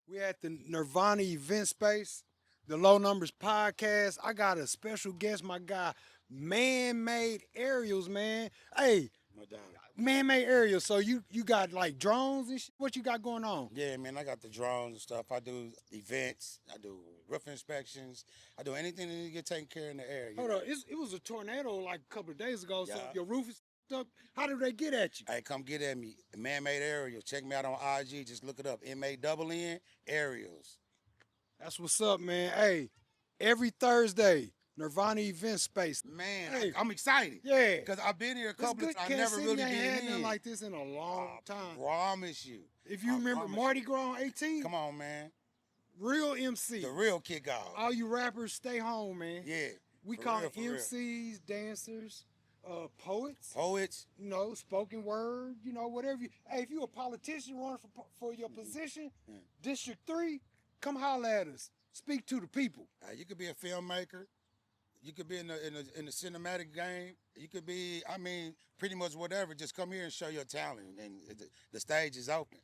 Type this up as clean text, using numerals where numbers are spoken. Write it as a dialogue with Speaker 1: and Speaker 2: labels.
Speaker 1: We at the Nirvana event space, the Low Numbers podcast. I got a special guest, my guy, MannMade Aerials, man. Hey,
Speaker 2: No doubt.
Speaker 1: MannMade Aerials. So you got like drones and shit? What you got going on?
Speaker 2: Yeah, man, I got the drones and stuff. I do events. I do roof inspections. I do anything that need to get taken care of in the air.
Speaker 1: Hold on, it was a tornado like a couple of days ago. So
Speaker 2: Yeah.
Speaker 1: if your roof is up, how did they get at you?
Speaker 2: Hey, come get at me. Man-made aerials. Check me out on IG. Just look it up. MANN aerials.
Speaker 1: That's what's up, man. Hey, every Thursday, Nirvana event space.
Speaker 2: Man,
Speaker 1: Hey.
Speaker 2: I'm excited.
Speaker 1: Yeah.
Speaker 2: Because I've been here a
Speaker 1: It's
Speaker 2: couple
Speaker 1: good.
Speaker 2: of times. I
Speaker 1: Kansas
Speaker 2: never
Speaker 1: City
Speaker 2: really
Speaker 1: ain't
Speaker 2: get
Speaker 1: had nothing
Speaker 2: in.
Speaker 1: like this in a long
Speaker 2: I
Speaker 1: time.
Speaker 2: promise you.
Speaker 1: If you
Speaker 2: I
Speaker 1: remember
Speaker 2: promise
Speaker 1: Mardi Gras on 18,
Speaker 2: Come on, man.
Speaker 1: real MC.
Speaker 2: The real kick off.
Speaker 1: All you rappers, stay home, man.
Speaker 2: Yeah.
Speaker 1: We
Speaker 2: for
Speaker 1: call
Speaker 2: real,
Speaker 1: it
Speaker 2: for real.
Speaker 1: MCs, dancers, poets.
Speaker 2: Poets.
Speaker 1: You know, spoken word. You know, whatever. Hey, if you a politician running for your position,
Speaker 2: Yeah.
Speaker 1: District 3, come holler at us. Speak to the people.
Speaker 2: You could be a filmmaker. You could be in the cinematic game. You could be, I mean, pretty much whatever. Just come here and show your talent, and the stage is open.